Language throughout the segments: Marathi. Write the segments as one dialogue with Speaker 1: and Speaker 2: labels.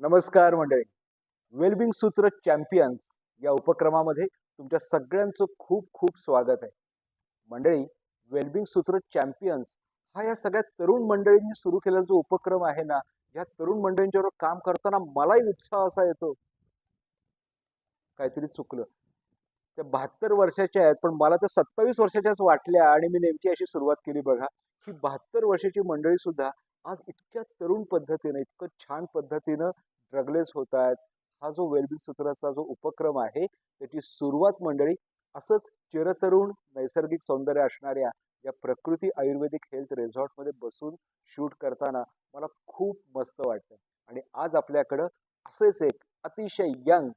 Speaker 1: नमस्कार मंडळी. वेलबिंग सूत्र चॅम्पियन्स या उपक्रमामध्ये तुमच्या सगळ्यांचं खूप खूप स्वागत आहे. मंडळी, वेलबिंग सूत्र चॅम्पियन्स हा या सगळ्या तरुण मंडळींनी सुरू केलेला जो उपक्रम आहे ना, या तरुण मंडळींच्यावर काम करताना मलाही उत्साह असा येतो, काहीतरी चुकलं. त्या 72 वर्षाच्या आहेत, पण मला त्या 27 वर्षाच्याच वाटल्या आणि मी नेमकी अशी सुरुवात केली बघा. ही 72 वर्षाची मंडळी सुद्धा आज इतक्या तरुण पद्धतीने, इतकं छान पद्धतीनं ड्रगलेस होत आहेत. हा जो वेलबिंग सूत्राचा जो उपक्रम आहे, त्याची सुरुवात मंडळी असंच चिरतरुण नैसर्गिक सौंदर्य असणाऱ्या या प्रकृती आयुर्वेदिक हेल्थ रिसॉर्टमध्ये बसून शूट करताना मला खूप मस्त वाटतं. आणि आज आपल्याकडं असेच एक अतिशय यंग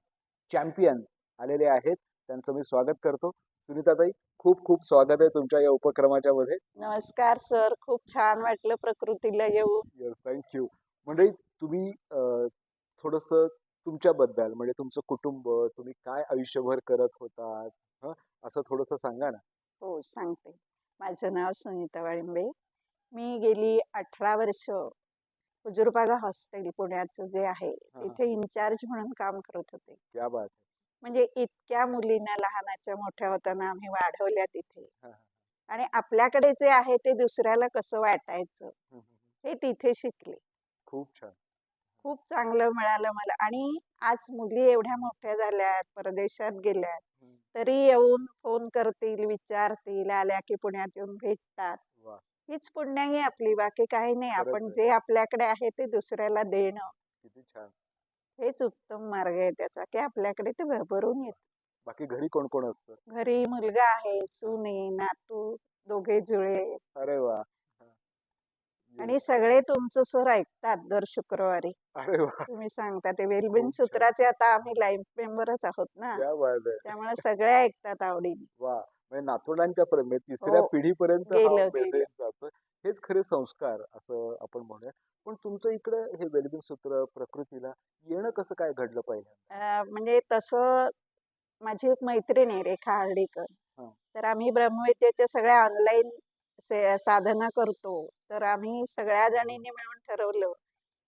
Speaker 1: चॅम्पियन आलेले आहेत. त्यांचं मी स्वागत करतो. सुनीताताई, खूप खूप स्वागत आहे तुमच्या या उपक्रमाच्या मध्ये.
Speaker 2: नमस्कार सर, खूप छान वाटलं प्रकृतीला येऊन.
Speaker 1: Yes, thank you. मंडळी, तुम्ही थोडस तुमच्याबद्दल, म्हणजे तुमचं कुटुंब, तुम्ही काय आयुष्यभर करत होतात, असं थोडस सांगा ना.
Speaker 2: हो, सांगते. माझं नाव सुनीता वाळिंबे. मी गेली 18 वर्ष हुजूरपागा हॉस्टेल पुण्याचं जे आहे तिथे इन्चार्ज म्हणून काम करत होते.
Speaker 1: क्या बात आहे.
Speaker 2: म्हणजे इतक्या मुलींना लहानाच्या मोठ्या होताना आम्ही वाढवल्या तिथे. आणि आपल्याकडे जे आहे ते दुसऱ्याला कसं वाटायचं हे तिथे शिकले.
Speaker 1: खूप छान.
Speaker 2: खूप चांगलं मिळालं मला. आणि आज मुली एवढ्या मोठ्या झाल्यात, परदेशात गेल्यात, तरी येऊन फोन करतील, विचारतील, आल्या की पुण्यात येऊन भेटतात.
Speaker 1: वा,
Speaker 2: हीच पुण्याई आपली, बाकी काही नाही.
Speaker 1: खरंच
Speaker 2: आपण
Speaker 1: आहे.
Speaker 2: जे आपल्याकडे आहे ते दुसऱ्याला देणं
Speaker 1: किती छान.
Speaker 2: हेच उत्तम मार्ग आहे त्याचा, की आपल्याकडे ते भरभरून येत.
Speaker 1: बाकी घरी कोण कोण असतं?
Speaker 2: घरी मुलगा आहे, सून आहे, नातू, दोघे जुळे.
Speaker 1: अरे वा.
Speaker 2: आणि सगळे तुमचं सर ऐकतात दर शुक्रवारी.
Speaker 1: अरे वा,
Speaker 2: तुम्ही सांगता ते वेलबिंग
Speaker 1: खूप छान.
Speaker 2: सूत्राचे आता आम्ही लाईफ मेंबरच आहोत ना,
Speaker 1: क्या बात आहे.
Speaker 2: त्यामुळे सगळे ऐकतात आवडीने.
Speaker 1: वा, म्हणजे नातवंडांच्या पर्यंत, म्हणजे तिसऱ्या
Speaker 2: हो,
Speaker 1: पिढीपर्यंत हा
Speaker 2: गेलं
Speaker 1: मेसेज
Speaker 2: गेलं.
Speaker 1: जातो. हेच खरे संस्कार असं आपण म्हणूया. पण तुमचं इकडं हे वेलबिंग सूत्र प्रकृतीला येणं कसं काय घडलं पहिल्यांदा?
Speaker 2: म्हणजे तसं माझी एक मैत्रीण आहे रेखा हळदीकर.
Speaker 1: हा.
Speaker 2: तर आम्ही ब्रह्मविद्येच्या सगळ्या ऑनलाईन साधना करतो. तर आम्ही सगळ्या जणींनी मिळून ठरवलं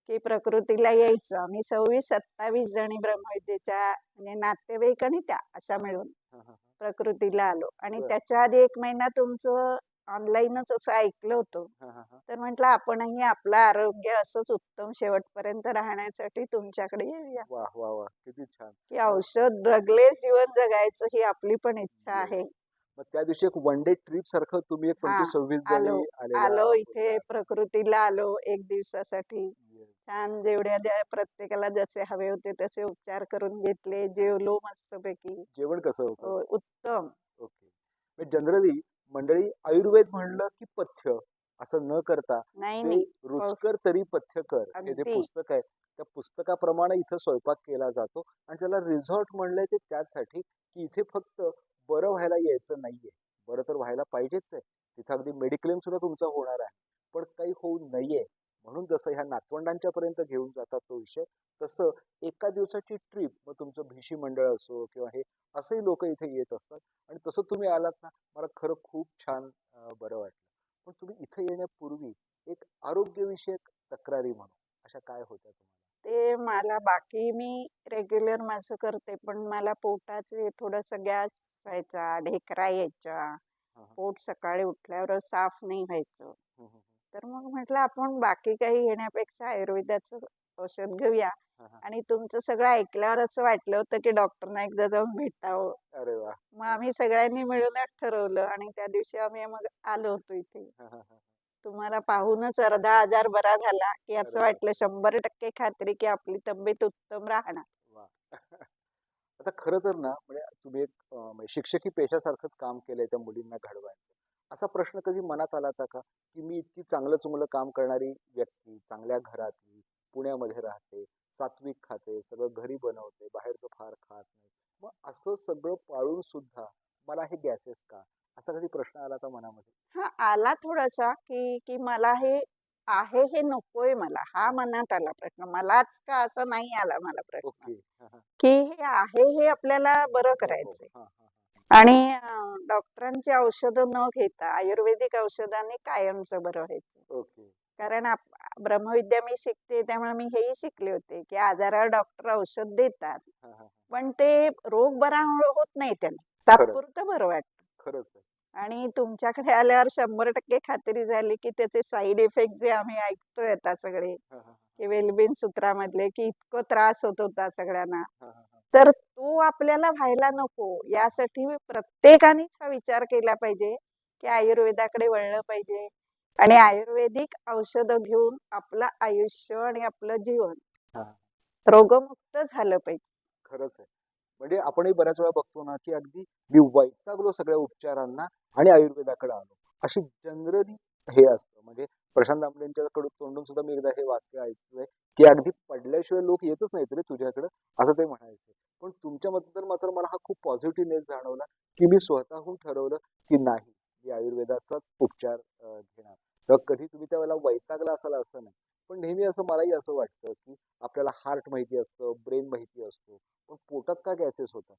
Speaker 2: की प्रकृतीला यायचं. आम्ही 26-27 जणी ब्रह्मविद्येच्या, म्हणजे नातेवाईक आणि त्या अशा मिळून
Speaker 1: हा, हा, हा.
Speaker 2: प्रकृतीला आलो. आणि
Speaker 1: बरं.
Speaker 2: त्याच्या आधी 1 महिना तुमचं ऑनलाईनच असं ऐकलं होतं.
Speaker 1: हा, हा, हा.
Speaker 2: तर म्हटलं आपणही आपलं आरोग्य असंच उत्तम शेवटपर्यंत राहण्यासाठी तुमच्याकडे येऊया,
Speaker 1: वा वा वा, किती छान.
Speaker 2: की औषध ड्रगलेस जीवन जगायचं ही आपली पण इच्छा
Speaker 1: Yes.
Speaker 2: आहे.
Speaker 1: मग त्या दिवशी एक वन डे ट्रिप सारखं तुम्ही एक
Speaker 2: हा,
Speaker 1: 25-26
Speaker 2: आलो
Speaker 1: जणी आलेल्या
Speaker 2: आलो इथे
Speaker 1: होतात.
Speaker 2: प्रकृतीला आलो 1 दिवसासाठी.
Speaker 1: Yes.
Speaker 2: छान जेवढ्या प्रत्येकाला जसे हवे होते तसे उपचार करून घेतले. जेवलो मस्तपैकी.
Speaker 1: जेवण कसं होतं?
Speaker 2: उत्तम.
Speaker 1: ओके. जनरली मंडळी, आयुर्वेद म्हणलं की पथ्य असं न करता
Speaker 2: नाही
Speaker 1: जे
Speaker 2: नाही,
Speaker 1: रुचकर तरी पथ्य कर हे जे
Speaker 2: अगदी.
Speaker 1: पुस्तक आहे, त्या पुस्तकाप्रमाणे इथं स्वयंपाक केला जातो. आणि त्याला रिसॉर्ट म्हणलंय ते त्यासाठी की इथे फक्त बरं व्हायला यायचं नाहीये. बरं तर व्हायला पाहिजेच आहे. तिथं अगदी मेडिक्लेम सुद्धा तुमचा होणार आहे. पण काही होऊ नये म्हणून जसं ह्या नातवंडांच्या पर्यंत घेऊन जातात तो विषय, तसं एका दिवसाची ट्रिप, मग तुमचं भिशी मंडळ असो किंवा हे, असेही लोक इथे येत असतात. आणि तसं तुम्ही आलात ना, मला खरं खूप छान बरं वाटलं. पण तुम्ही इथे येण्यापूर्वी एक आरोग्यविषयक तक्रारी म्हणून अशा काय होत्या तुम्हाला?
Speaker 2: ते मला, बाकी मी रेग्युलर माझं करते, पण मला पोटाचे थोडंसं गॅस व्हायचा, ढेकरा यायच्या,
Speaker 1: हा, हा.
Speaker 2: पोट सकाळी उठल्यावर साफ नाही व्हायचं.
Speaker 1: हम्म, हम्म,
Speaker 2: तर मग म्हटलं आपण बाकी काही घेण्यापेक्षा आयुर्वेदाचं औषध घेऊया.
Speaker 1: हा, हा.
Speaker 2: आणि तुमचं सगळं ऐकल्यावर असं वाटलं होतं की डॉक्टरना एकदा जाऊन भेटावं.
Speaker 1: अरे वा.
Speaker 2: मग आम्ही सगळ्यांनी मिळूनच ठरवलं आणि त्या दिवशी आम्ही मग आलो होतो इथे.
Speaker 1: हा, हा, हा.
Speaker 2: तुम्हाला पाहूनच अर्धा आजार बरा झाला, की असं
Speaker 1: अरे वा.
Speaker 2: वाटलं 100% खात्री की आपली तब्येत उत्तम राहणार.
Speaker 1: वा. आता खरं तर ना, म्हणजे तुम्ही एक म्हणजे शिक्षकी पेशासारखंच काम केलंय त्या मुलींना घडवायचं. असा प्रश्न कधी मनात आला होता का, की मी इतकी चांगलं चुंगलं काम करणारी व्यक्ती, चांगल्या घरातली, पुण्यामध्ये राहते, सात्विक खाते, सगळं घरी बनवते, बाहेरचं फार खात नाही, मग असं सगळं पाळून सुद्धा मला हे गॅसेस का, असा कधी प्रश्न आला का मनामध्ये?
Speaker 2: हा, आला थोडासा की की मला हे आहे हे नकोय मला, हा मनात आला प्रश्न. मलाच का असं नाही आला मला प्रश्न,
Speaker 1: ओके. हा, हा.
Speaker 2: की हे आहे हे आपल्याला बरं
Speaker 1: नको.
Speaker 2: करायचंय.
Speaker 1: हा, हा, हा.
Speaker 2: आणि डॉक्टरांची औषधं न घेता आयुर्वेदिक औषधाने कायमचं बरं व्हायचं.
Speaker 1: ओके.
Speaker 2: कारण ब्रह्मविद्या मी शिकते त्यामुळे मी हेही शिकले होते की आजारावर डॉक्टर औषध देतात,
Speaker 1: हा, हा.
Speaker 2: पण ते रोग बरा होत नाही त्याने,
Speaker 1: खरंच
Speaker 2: तात्पुरतं बरं वाटतं.
Speaker 1: खरंच आहे.
Speaker 2: आणि तुमच्याकडे आल्यावर 100% खात्री झाली की त्याचे साईड इफेक्ट जे आम्ही ऐकतोय आता सगळे,
Speaker 1: हा, हा,
Speaker 2: की वेलबीन सूत्रामधले, की इतकं त्रास होत होता सगळ्यांना,
Speaker 1: हा, हा, हा.
Speaker 2: तर तो आपल्याला व्हायला नको यासाठी प्रत्येकानेच हा विचार केला पाहिजे की आयुर्वेदाकडे वळलं पाहिजे आणि आयुर्वेदिक औषधं घेऊन आपलं आयुष्य आणि आपलं जीवन
Speaker 1: हा, हा.
Speaker 2: रोगमुक्त झालं पाहिजे.
Speaker 1: खरंच आहे. म्हणजे आपणही बऱ्याच वेळा बघतो ना की अगदी मी वैतागलो सगळ्या उपचारांना आणि आयुर्वेदाकडे आलो, अशी जनरली हे असतं. म्हणजे प्रशांत दामलेंच्याकडून तोंडून सुद्धा मी एकदा हे वाक्य ऐकलंय की अगदी पडल्याशिवाय लोक येतच नाहीत रे तुझ्याकडे, असं ते म्हणायचे. पण तुमच्याबद्दल मात्र मला हा खूप पॉझिटिव्हनेस जाणवला की मी स्वतःहून ठरवलं की नाही, मी आयुर्वेदाचाच उपचार घेणार. तर कधी तुम्ही त्यावेळेला वैतागला असाल असं नाही, पण नेहमी असं मलाही असं वाटतं की आपल्याला हार्ट माहिती असतं, ब्रेन माहिती असतो, पण पोटात का गॅसेस होतात?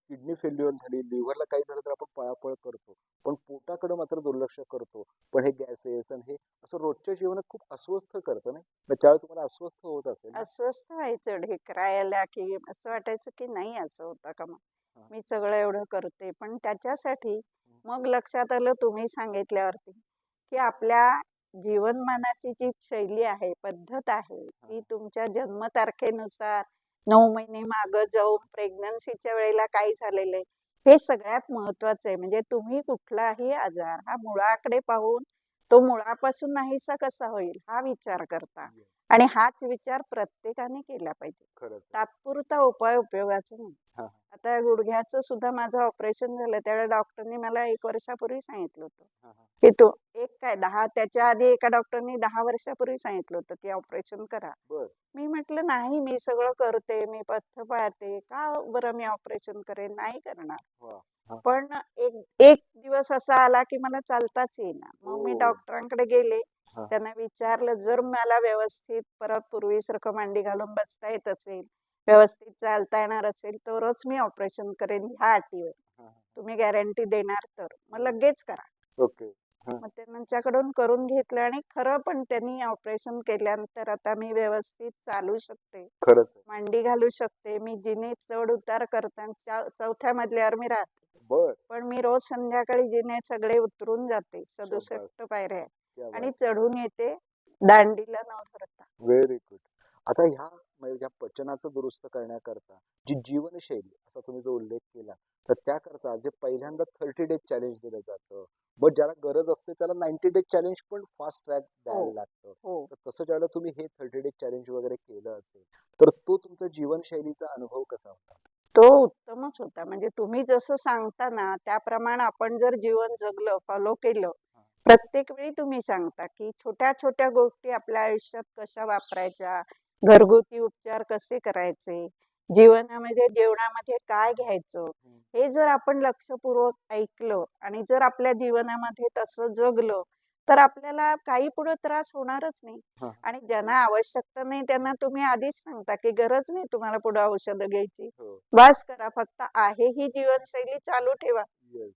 Speaker 1: किडनी फेल्युअर झाली, लिव्हरला काही झालं तर आपण पळापळ करतो, पण पोटाकडे मात्र दुर्लक्ष करतो. पण हे गॅसेस आणि हे असं रोजच्या जीवनात खूप अस्वस्थ करतं नाही, मग त्यावेळी तुम्हाला अस्वस्थ होत असेल ना?
Speaker 2: अस्वस्थ व्हायचं, ढेकरायला, की असं वाटायचं की नाही असं होतं का मग
Speaker 1: हा.
Speaker 2: मी सगळं एवढं करते. पण त्याच्यासाठी मग लक्षात आलं तुम्ही सांगितल्यावरती की आपल्या जीवनमानाची जी शैली आहे, पद्धत आहे,
Speaker 1: हा,
Speaker 2: ती तुमच्या जन्मतारखेनुसार 9 महिने मागं जाऊन प्रेग्नन्सीच्या वेळेला काय झालेलं आहे, हे सगळ्यात महत्वाचं आहे. म्हणजे तुम्ही कुठलाही आजार हा मुळाकडे पाहून तो मुळापासून नाहीसा कसा होईल हा विचार करता.
Speaker 1: yes,
Speaker 2: आणि हाच विचार प्रत्येकाने केला पाहिजे.
Speaker 1: खरंच आहे.
Speaker 2: तात्पुरता उपाय उपयोगाचा नाही.
Speaker 1: हा,
Speaker 2: आता गुडघ्याचं सुद्धा माझं ऑपरेशन झालं त्यावेळेला डॉक्टरनी मला 1 वर्षापूर्वी सांगितलं होतं
Speaker 1: हा, हा.
Speaker 2: की तू एक काय 10, त्याच्या आधी एका डॉक्टरनी 10 वर्षापूर्वी सांगितलं होतं की ऑपरेशन करा.
Speaker 1: बर.
Speaker 2: मी म्हटलं नाही, मी सगळं करते, मी पथ्य पाळते, का बरं मी ऑपरेशन करेन, नाही करणार.
Speaker 1: वा. हा.
Speaker 2: पण एक एक दिवस असा आला की मला चालताच येईना. मग मी
Speaker 1: ओ.
Speaker 2: डॉक्टरांकडे गेले.
Speaker 1: हा,
Speaker 2: त्यांना विचारलं, जर मला व्यवस्थित परत पूर्वीसारखं मांडी घालून बसता येत असेल, व्यवस्थित चालता येणार असेल, तरच मी ऑपरेशन करेन ह्या अटीवर.
Speaker 1: हा, हा.
Speaker 2: तुम्ही गॅरंटी देणार तर मग लगेच करा.
Speaker 1: ओके. हा.
Speaker 2: मग त्यांच्याकडून करून घेतलं आणि खरं पण त्यांनी ऑपरेशन केल्यानंतर आता मी व्यवस्थित चालू शकते,
Speaker 1: खरंच आहे.
Speaker 2: मांडी घालू शकते. मी जिने चढ उतार करताना 4थ्या मजल्यावर मी राहते,
Speaker 1: बर.
Speaker 2: पण मी रोज संध्याकाळी जिने सगळे उतरून जाते,
Speaker 1: शाबास.
Speaker 2: 67 पायऱ्या आहेत,
Speaker 1: क्या
Speaker 2: आणि
Speaker 1: बात.
Speaker 2: चढून येते दांडीला न धरता.
Speaker 1: Very good. आता ह्या म्हणजे ह्या पचनाचं दुरुस्त करण्याकरता जी जीवनशैली असा तुम्ही जो उल्लेख केला, तर त्याकरता जे पहिल्यांदा 30 डेज चॅलेंज दिलं जातं, मग ज्याला गरज असते त्याला 90 डेज चॅलेंज पण फास्ट ट्रॅक
Speaker 2: हो
Speaker 1: द्यायला लागतं.
Speaker 2: हो.
Speaker 1: तर तसं ज्यावेळेला तुम्ही हे 30 डेज चॅलेंज वगैरे केलं असेल, तर तो तुमचा जीवनशैलीचा अनुभव कसा होता?
Speaker 2: तो उत्तमच होता. म्हणजे तुम्ही जसं सांगता ना त्याप्रमाणे आपण जर जीवन जगलं, फॉलो केलं,
Speaker 1: हा.
Speaker 2: प्रत्येक वेळी तुम्ही सांगता की छोट्या छोट्या गोष्टी आपल्या आयुष्यात कशा वापरायच्या, घरगुती उपचार कसे करायचे, जीवनामध्ये जेवणामध्ये काय घ्यायचं,
Speaker 1: हम्म.
Speaker 2: हे जर आपण लक्षपूर्वक ऐकलं आणि जर आपल्या जीवनामध्ये तसं जगलं, तर आपल्याला काही पुढे त्रास होणारच नाही.
Speaker 1: हा.
Speaker 2: आणि ज्यांना आवश्यकता नाही त्यांना तुम्ही आधीच सांगता की गरज नाही तुम्हाला पुढे औषधं घ्यायची,
Speaker 1: हो.
Speaker 2: बस करा, फक्त आहे ही जीवनशैली चालू ठेवा.
Speaker 1: Yes.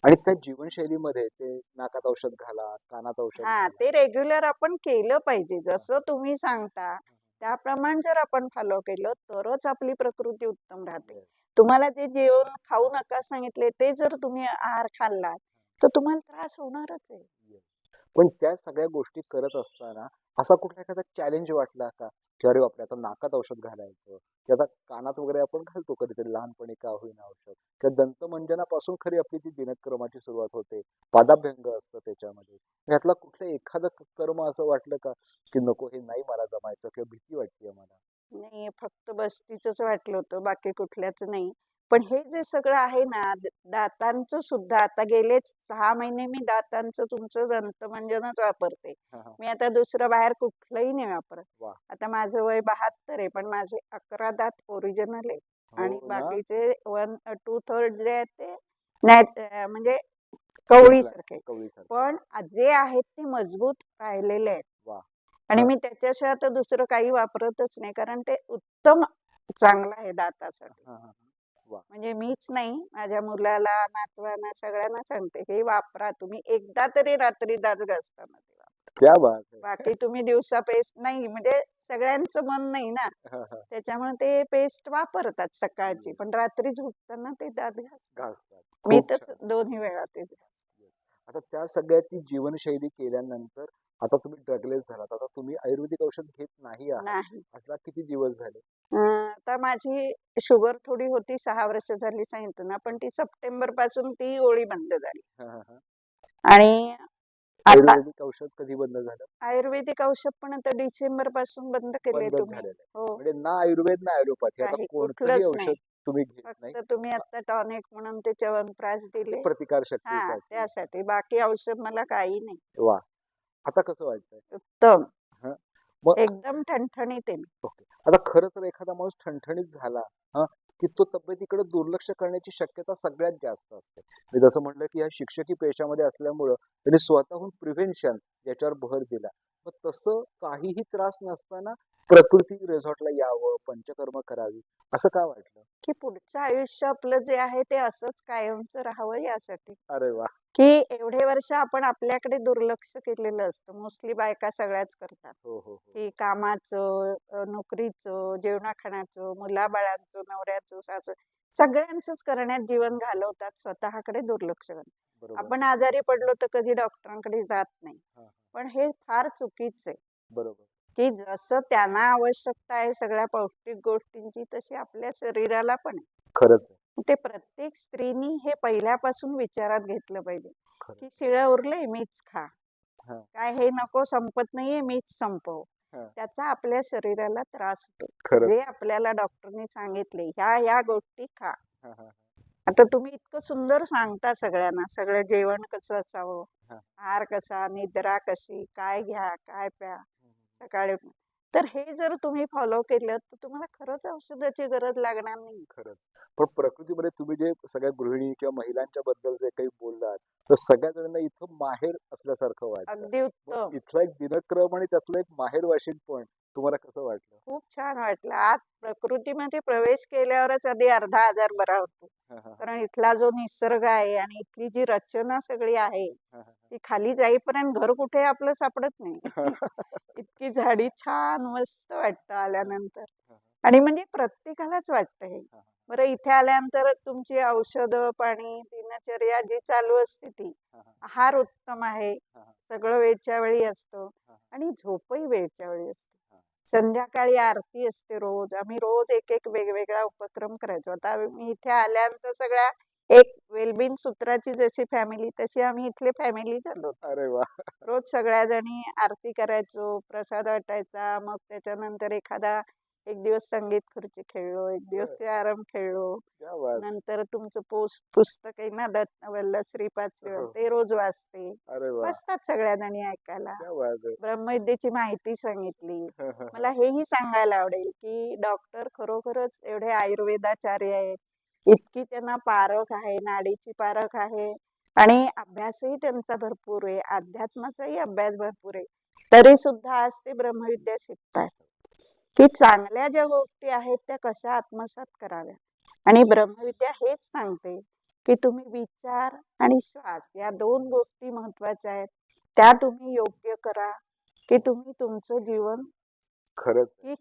Speaker 1: आणि त्या जीवनशैलीमध्ये ते नाकात औषध घाला, कानात औषध
Speaker 2: हा,
Speaker 1: घाला.
Speaker 2: ते रेग्युलर आपण केलं पाहिजे.
Speaker 1: हा.
Speaker 2: जसं तुम्ही सांगता त्याप्रमाणे जर आपण फॉलो केलं तरच आपली प्रकृती उत्तम राहते.
Speaker 1: Yes.
Speaker 2: तुम्हाला जे जेवण खाऊ नका सांगितले ते जर तुम्ही आहार खाल्लात तर तुम्हाला त्रास होणारच आहे.
Speaker 1: Yes. पण त्या सगळ्या गोष्टी करत असताना असा कुठला एखादा चॅलेंज वाटला का, की अरे बापरे आता नाकात औषध घालायचं, की आता कानात वगैरे आपण घालतो कधीतरी लहानपणी का होईना औषध, किंवा दंतमंजनापासून खरी आपली ती दिनक्रमाची सुरुवात होते, पादाभ्यंग असतं त्याच्यामध्ये, यातला कुठलं एखादं कर्म असं वाटलं का की नको हे नाही मला जमायचं, किंवा भीती वाटते मला?
Speaker 2: नाही, फक्त बस्तीचंच वाटलं होतं, बाकी कुठल्याच नाही. पण हे जे सगळं आहे ना, दातांचं सुद्धा आता गेलेच 6 महिने मी दातांचं तुमचं दंतमंजनच वापरते.
Speaker 1: हा, हा.
Speaker 2: मी आता दुसरं बाहेर कुठलंही नाही वापरत.
Speaker 1: वा.
Speaker 2: आता माझं वय 72 आहे, पण माझे 11 दात ओरिजिनल आहे आणि
Speaker 1: हो ना.
Speaker 2: बाकीचे 1/2 जे आहेत ते म्हणजे कवळीसारखे.
Speaker 1: कवळीसारखे.
Speaker 2: पण जे आहेत ते मजबूत राहिलेले आहेत.
Speaker 1: वा.
Speaker 2: आणि
Speaker 1: हा.
Speaker 2: मी त्याच्याशिवाय आता दुसरं काही वापरतच नाही, कारण ते उत्तम चांगलं आहे दातासाठी.
Speaker 1: हा, हा. वा.
Speaker 2: म्हणजे मीच नाही, माझ्या मुलाला, नातवांना, सगळ्यांना सांगते हे वापरा तुम्ही, एकदा तरी रात्री दात घासताना ते वापरा.
Speaker 1: क्या बात आहे.
Speaker 2: बाकी तुम्ही दिवसा पेस्ट नाही, म्हणजे सगळ्यांचं मन नाही ना,
Speaker 1: हा, हा.
Speaker 2: त्याच्यामुळे ते पेस्ट वापरतात सकाळची,
Speaker 1: Yes.
Speaker 2: पण रात्री झोपताना ते दात घासतात.
Speaker 1: घासतात.
Speaker 2: मी
Speaker 1: खूप
Speaker 2: तर
Speaker 1: छान.
Speaker 2: दोन्ही वेळा तेच घासते.
Speaker 1: Yes. आता त्या सगळ्याची जीवनशैली केल्यानंतर आता तुम्ही ड्रगलेस झालात. आता तुम्ही आयुर्वेदिक औषध घेत नाही आहात.
Speaker 2: नाही.
Speaker 1: असला किती दिवस झाले?
Speaker 2: आता माझी शुगर थोडी होती, 6 वर्ष झाली सांगितलं ना, पण ती सप्टेंबर पासून ती गोळी बंद झाली.
Speaker 1: हा, हा, हा.
Speaker 2: आणि आता
Speaker 1: आयुर्वेदिक औषध कधी बंद झालं?
Speaker 2: आयुर्वेदिक औषध पण आता डिसेंबर पासून बंद केले
Speaker 1: बंदच
Speaker 2: तुम्ही.
Speaker 1: झालेलं आहे.
Speaker 2: हो,
Speaker 1: म्हणजे ना आयुर्वेद ना ॲलोपॅथी आता
Speaker 2: काही
Speaker 1: कोणतंही
Speaker 2: कुठलंच नाही.
Speaker 1: औषध तुम्ही घेत नाही.
Speaker 2: फक्त तुम्ही आता टॉनिक म्हणून ते च्यवनप्राश
Speaker 1: ते
Speaker 2: दिले.
Speaker 1: प्रतिकार
Speaker 2: हा,
Speaker 1: शक्तीसाठी.
Speaker 2: त्यासाठी. बाकी औषध मला काही नाही.
Speaker 1: वा. आता कसं वाटतंय?
Speaker 2: उत्तम.
Speaker 1: हं. मग
Speaker 2: एकदम ठणठणीत आहे मी.
Speaker 1: ओके. आता खरं तर एखादा माणूस ठणठणीत झाला हं, की तो तब्येतीकडे दुर्लक्ष करण्याची शक्यता सगळ्यात जास्त असते. मी जसं म्हटलं की ह्या शिक्षकी पेशामध्ये असल्यामुळं त्यांनी स्वतःहून प्रिव्हेन्शन याच्यावर भर दिला. मग तसं काहीही त्रास नसताना प्रकृती रिसॉर्टला यावं, पंचकर्म करावी असं का वाटलं?
Speaker 2: की पुढचं आयुष्य आपलं जे आहे ते असंच कायमचं राहावं यासाठी.
Speaker 1: अरे वा.
Speaker 2: की एवढे वर्ष आपण आपल्याकडे दुर्लक्ष केलेलं असतं. मोस्टली बायका सगळ्याच करतात.
Speaker 1: हो, हो, हो.
Speaker 2: की कामाचं, नोकरीचं, जेवणाखाण्याचं, मुलाबाळांचं, नवऱ्याचं, सासू सगळ्यांचंच करण्यात जीवन घालवतात. स्वतःकडे दुर्लक्ष करतात.
Speaker 1: बरोबर.
Speaker 2: आपण आजारी पडलो तर कधी डॉक्टरांकडे जात नाही.
Speaker 1: हां, हां.
Speaker 2: पण हे फार चुकीचं आहे.
Speaker 1: बरोबर.
Speaker 2: की जसं त्यांना आवश्यकता आहे सगळ्या पौष्टिक गोष्टींची, तशी आपल्या शरीराला पण आहे.
Speaker 1: खरंच आहे.
Speaker 2: ते प्रत्येक स्त्रीनी हे पहिल्यापासून विचारात घेतलं पाहिजे.
Speaker 1: खरं.
Speaker 2: की शिळं उरलंय मीच खा.
Speaker 1: हां.
Speaker 2: काय हे नको, संपत नाहीये मीच संपव.
Speaker 1: हां.
Speaker 2: त्याचा आपल्या शरीराला त्रास होतो.
Speaker 1: खरंच.
Speaker 2: जे आपल्याला डॉक्टरनी सांगितले ह्या गोष्टी खा.
Speaker 1: हां, हां.
Speaker 2: आता तुम्ही इतकं सुंदर सांगता सगळ्यांना, सगळं जेवण कसं असावं,
Speaker 1: हां.
Speaker 2: आहार कसा, निद्रा कशी, काय घ्या, काय प्या, सकाळी. तर हे जर तुम्ही फॉलो केलं तर तुम्हाला खरंच औषधाची गरज लागणार नाही.
Speaker 1: खरंच. पण प्रकृतीमध्ये तुम्ही जे सगळ्या गृहिणी किंवा महिलांच्या बद्दल जे काही बोललात, तर सगळ्या जणांना इथं माहेर असल्यासारखं वाटतं.
Speaker 2: अगदी उत्तम.
Speaker 1: मग इथला एक दिनक्रम आणि त्यातलं एक माहेर वाशिंपण तुम्हाला कसं वाटलं?
Speaker 2: खूप छान वाटलं. आज प्रकृतीमध्ये प्रवेश केल्यावरच आधी अर्धा आजार बरा होतो.
Speaker 1: हां, हां.
Speaker 2: कारण इथला जो निसर्ग आहे आणि इथली जी रचना सगळी आहे,
Speaker 1: हां, हां.
Speaker 2: ती खाली जाईपर्यंत घर कुठे आपलं सापडत नाही. इतकी झाडी छान मस्त वाटतं आल्यानंतर. आणि म्हणजे प्रत्येकालाच वाटतं हे. बरं, इथे आल्यानंतर तुमची औषधं, पाणी, दिनचर्या जी चालू असते ती. आहार उत्तम आहे. सगळं वेळच्या वेळी असतं आणि झोपही वेळच्या वेळी असते. संध्याकाळी आरती असते रोज. आम्ही रोज एक वेगवेगळा उपक्रम करायचो. आता मी इथे आल्यानंतर सगळ्या एक वेलबिंग सूत्राची जशी फॅमिली, तशी आम्ही इथले फॅमिली झालो.
Speaker 1: अरे वा.
Speaker 2: रोज सगळ्या जणी आरती करायचो, प्रसाद वाटायचा. मग त्याच्यानंतर एक दिवस संगीत खुर्ची खेळलो, एक दिवस कॅरम खेळलो.
Speaker 1: क्या बात.
Speaker 2: नंतर तुमचं पुस्तक आहे ना, दत्तवल्लभ श्रीपाद श्रीवल्लभ, ते रोज वाचते.
Speaker 1: अरे वा.
Speaker 2: बसतात सगळ्या जणी ऐकायला.
Speaker 1: क्या बात आहे.
Speaker 2: ब्रह्मविद्येची माहिती सांगितली.
Speaker 1: हं, हं,
Speaker 2: मला हेही सांगायला आवडेल की डॉक्टर खरोखरच एवढे आयुर्वेदाचार्य आहेत. इतकी त्यांना पारख आहे, नाडीची पारख आहे आणि अभ्यासही त्यांचा भरपूर आहे. अध्यात्माचाही अभ्यास भरपूर आहे. तरी सुद्धा आज ते ब्रह्मविद्या शिकतात. की चांगल्या ज्या गोष्टी आहेत त्या कशा आत्मसात कराव्या. आणि ब्रह्मविद्या हेच सांगते की तुम्ही विचार आणि श्वास या 2 गोष्टी महत्वाच्या आहेत. त्या तुम्ही योग्य करा की तुम्ही तुमचं जीवन
Speaker 1: खरंच.
Speaker 2: की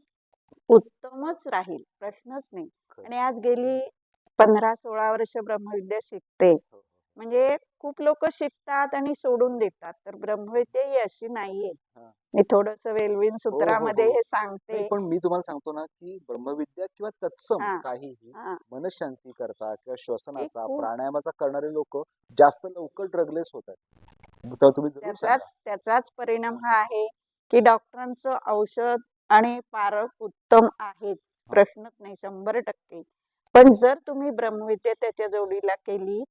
Speaker 2: उत्तमच राहील, प्रश्नच नाही. आणि आज गेली 15-16 वर्ष ब्रह्मविद्या शिकते. म्हणजे खूप लोक शिकतात आणि सोडून देतात. तर ब्रह्मविद्या ही अशी नाहीये. मी थोडस वेलविन सूत्रामध्ये हे सांगते.
Speaker 1: नाही, पण मी तुम्हाला सांगतो ना की ब्रह्मविद्या किंवा तत्सम
Speaker 2: हा,
Speaker 1: काहीही
Speaker 2: हा.
Speaker 1: मनशांती करता किंवा श्वसनाचा,
Speaker 2: खूप-
Speaker 1: प्राणायामाचा करणारे लोक जास्त लवकर ड्रगलेस होतात. तर तुम्ही जरूर सांगा.
Speaker 2: त्याचाच परिणाम हा आहे की डॉक्टरांचं औषध आणि पारख उत्तम आहेच, प्रश्नच नाही, 100%. पण जर तुम्ही ब्रह्मविद्या त्याच्या जोडीला केली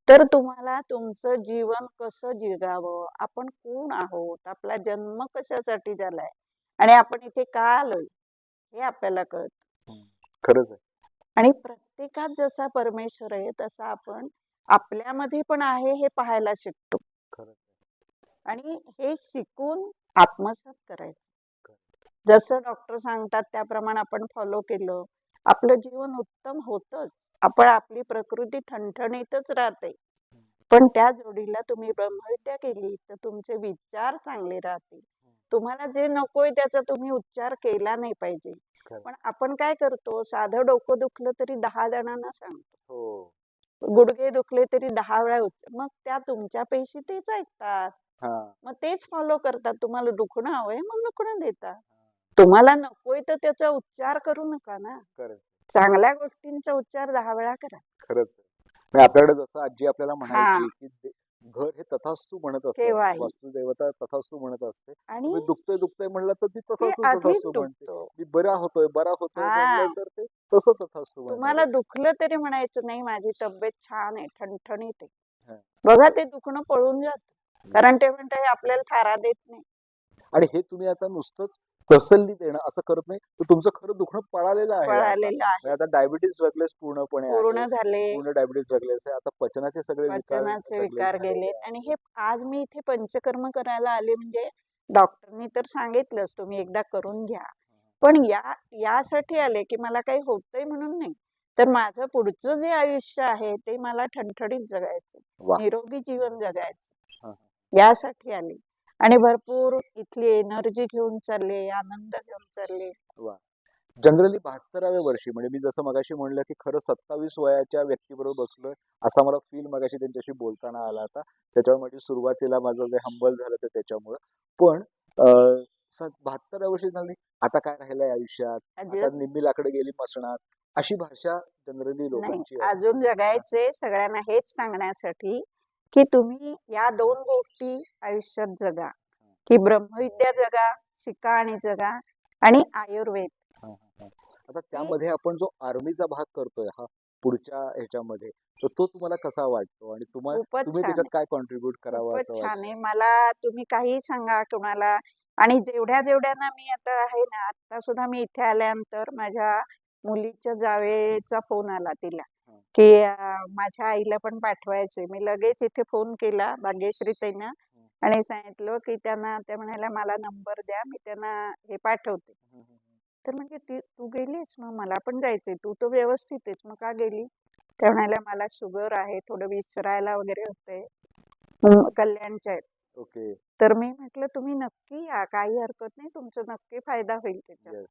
Speaker 2: तर तुम्हाला तुमचं जीवन कसं जगावं, आपण कोण आहोत, आपला जन्म कशासाठी झालाय आणि आपण इथे का आलोय हे आपल्याला कळत.
Speaker 1: खरंच आहे.
Speaker 2: आणि प्रत्येकात जसा परमेश्वर आहे तसा आपण आपल्यामध्ये पण आहे हे पाहायला शिकतो.
Speaker 1: खरंच.
Speaker 2: आणि हे शिकून आत्मसात करायचं. जसं डॉक्टर सांगतात त्याप्रमाणे आपण फॉलो केलं, आपलं जीवन उत्तम होतच. आपण आपली प्रकृती ठणठणीतच राहते. पण त्या जोडीला तुम्ही ब्रह्मविद्या केली तर तुमचे विचार चांगले राहतील. तुम्हाला जे नकोय त्याचा तुम्ही उच्चार केला नाही पाहिजे.
Speaker 1: खरं.
Speaker 2: पण आपण काय करतो, साधं डोकं दुखलं तरी 10 जणांना सांगतो.
Speaker 1: हो.
Speaker 2: गुडघे दुखले तरी 10 वेळा मग त्या तुमच्यापाशी तेच ऐकतात.
Speaker 1: हा.
Speaker 2: मग तेच फॉलो करतात. तुम्हाला दुखणं हवंय मग दुखणं देतात. तुम्हाला नकोय तर त्याचा उच्चार करू नका ना.
Speaker 1: खरंच.
Speaker 2: चांगल्या गोष्टींचा उच्चार 10 वेळा करा.
Speaker 1: खरंच आहे. म्हणजे आपल्याकडे जसं आजी आपल्याला
Speaker 2: हा.
Speaker 1: म्हणायची की घर हे तथास्तु म्हणत असतं,
Speaker 2: केव्हाही.
Speaker 1: वास्तुदेवता तथास्तु म्हणत असते.
Speaker 2: आणि
Speaker 1: तुम्ही दुखतोय दुखतोय म्हणलं तर ती
Speaker 2: ते
Speaker 1: तथास्तु
Speaker 2: अधिक
Speaker 1: तथास्तु म्हणते.
Speaker 2: दुखतो.
Speaker 1: मी बरा होतोय
Speaker 2: हा.
Speaker 1: म्हणलं तर ते तसं तथास्तु म्हणणार
Speaker 2: तुम्हाला
Speaker 1: आहे.
Speaker 2: दुखलं तरी म्हणायचं नाही माझी तब्येत छान आहे, ठणठणीत आहे.
Speaker 1: हा.
Speaker 2: बघा ते दुखणं पळून जातं. कारण ते म्हणतात आपल्याला थारा देत नाही.
Speaker 1: आणि हे तुम्ही आता नुसतंच तसल्ली देणं असं करत नाही, तर तुमचं खरं दुखणं पळालेलं आहे आता.
Speaker 2: पळालेलं
Speaker 1: म्हणजे
Speaker 2: आहे.
Speaker 1: आता डायबिटीज ड्रगलेस पूर्णपणे आहे.
Speaker 2: पूर्ण झाले.
Speaker 1: पूर्ण डायबिटीज ड्रगलेस आहे. आता पचनाचे सगळे विकार
Speaker 2: पचनाचे
Speaker 1: ड्रगलेस
Speaker 2: विकार
Speaker 1: झालेले
Speaker 2: गेलेत.
Speaker 1: आहे.
Speaker 2: आणि हे आज मी इथे पंचकर्म करायला आले म्हणजे डॉक्टरनी तर सांगितलंच तुम्ही एकदा करून घ्या. पण यासाठी आले की मला काही होतंय म्हणून नाही, तर माझं पुढचं जे आयुष्य आहे ते मला ठणठणीत जगायचं,
Speaker 1: वा.
Speaker 2: निरोगी जीवन जगायचं.
Speaker 1: हा.
Speaker 2: यासाठी आले आणि भरपूर इथली एनर्जी घेऊन चालले, आनंद घेऊन चालले.
Speaker 1: वा. जनरली 72व्या वर्षी म्हणजे मी जसं मगाशी म्हणलं की खरं 27 वयाच्या व्यक्तीबरोबर बसलोय असा मला फील मगाशी त्यांच्याशी बोलताना आला होता. त्याच्यावर माझी सुरुवातीला माझं जे हंबल झालं ते त्याच्यामुळं. पण 72व्या वर्षी झाली आता काय राहिलंय आयुष्यात, आता निम्मी लाकडं गेली मसणात, अशी भाषा जनरली
Speaker 2: नाही,
Speaker 1: लोकांची असते.
Speaker 2: अजून जगायचे. सगळ्यांना हेच सांगण्यासाठी की तुम्ही या 2 गोष्टी आयुष्यात जगा, की ब्रह्मविद्या जगा, शिका आणि जगा, आणि आयुर्वेद.
Speaker 1: आता त्यामध्ये आपण जो आर्मीचा भाग करतोय हा पुढच्या ह्याच्यामध्ये, तर तो तुम्हाला कसा वाटतो आणि
Speaker 2: खूपच
Speaker 1: तुम्ही
Speaker 2: छान
Speaker 1: त्याच्यात काय कॉन्ट्रीब्युट करावं
Speaker 2: खूपच
Speaker 1: असं
Speaker 2: छान
Speaker 1: वाटतं?
Speaker 2: आहे. मला तुम्ही काही सांगा कुणाला. आणि जेवढ्या मी आता आहे ना, आता सुद्धा मी इथे आल्यानंतर माझ्या मुलीच्या जावेचा फोन आला तिला की माझ्या आईला पण पाठवायचे. मी लगेच इथे फोन केला भाग्यश्री ताईंना आणि सांगितलं की त्या म्हणाल्या मला नंबर द्या, मी त्यांना हे पाठवते. तर म्हणजे तू गेलीस, मग मला पण जायचंय, तू तर व्यवस्थित आहेस, मग का गेली? त्या म्हणाल्या मला शुगर आहे, थोडं विसरायला वगैरे होतंय. कल्याणच्या आहेत.
Speaker 1: ओके.
Speaker 2: तर मी म्हटलं तुम्ही नक्की या, काही हरकत नाही, तुमचा नक्की फायदा होईल त्याच्यात.
Speaker 1: Yes.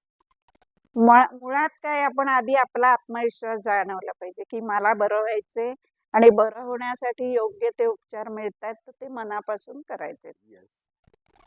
Speaker 2: मुळात काय आपण आधी आपला आत्मविश्वास जाणवला पाहिजे की मला बरं व्हायचंय आणि बरं होण्यासाठी योग्य ते उपचार मिळतात, तर ते मनापासून करायचे.
Speaker 1: Yes.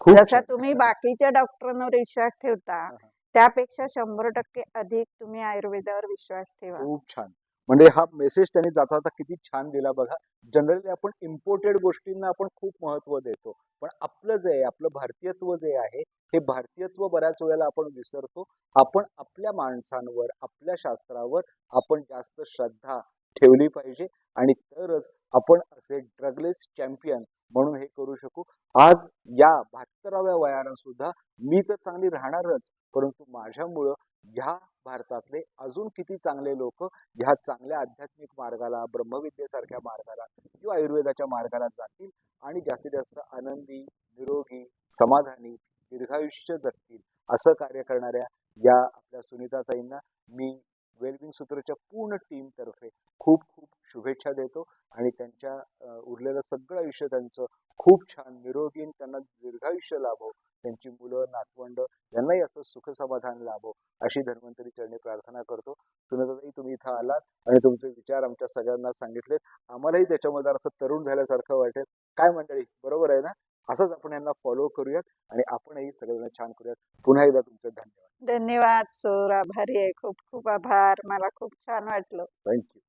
Speaker 1: खूप
Speaker 2: जसा
Speaker 1: छान.
Speaker 2: तुम्ही बाकीच्या डॉक्टरांवर विश्वास ठेवता त्यापेक्षा 100% अधिक तुम्ही आयुर्वेदावर विश्वास ठेवा.
Speaker 1: खूप छान. म्हणजे हा मेसेज त्यांनी जाता जाता किती छान दिला बघा. जनरली आपण इम्पोर्टेड गोष्टींना आपण खूप महत्त्व देतो. पण आपलं जे आहे, आपलं भारतीयत्व जे आहे, हे भारतीयत्व बऱ्याच वेळेला आपण विसरतो. आपण आपल्या माणसांवर, आपल्या शास्त्रावर आपण जास्त श्रद्धा ठेवली पाहिजे आणि तरच आपण असे ड्रगलेस चॅम्पियन म्हणून हे करू शकू. आज या 72व्या वयानं सुद्धा मी तर चांगली राहणारच, परंतु माझ्यामुळं ह्या भारतातले अजून किती चांगले लोक ह्या चांगल्या आध्यात्मिक मार्गाला, ब्रह्मविद्येसारख्या मार्गाला किंवा आयुर्वेदाच्या मार्गाला जातील आणि जास्तीत जास्त आनंदी, निरोगी, समाधानी, दीर्घायुष्य जगतील असं कार्य करणाऱ्या या आपल्या सुनीताताईंना मी वेलबिंग सूत्रच्या पूर्ण टीम तर्फे खूप खूप शुभेच्छा देतो आणि त्यांच्या उरलेलं सगळं आयुष्य त्यांचं खूप छान निरोगी, त्यांना दीर्घायुष्य लाभो, त्यांची मुलं, नातवंड यांनाही असं सुख समाधान लाभो अशी धन्वंतरी चरणी प्रार्थना करतो. सुनीताताई, तुम्ही इथं आलात आणि तुमचे विचार आमच्या सगळ्यांना सांगितले. आम्हालाही त्याच्यामध्ये असं तरुण झाल्यासारखं वाटेल. काय मंडळी, बरोबर आहे ना? असंच आपण यांना फॉलो करूयात आणि आपणही सगळ्यांना छान करूयात. पुन्हा एकदा तुमचे धन्यवाद.
Speaker 2: धन्यवाद सर, आभारी आहे, खूप खूप आभार. मला खूप छान वाटलं.
Speaker 1: थँक्यू.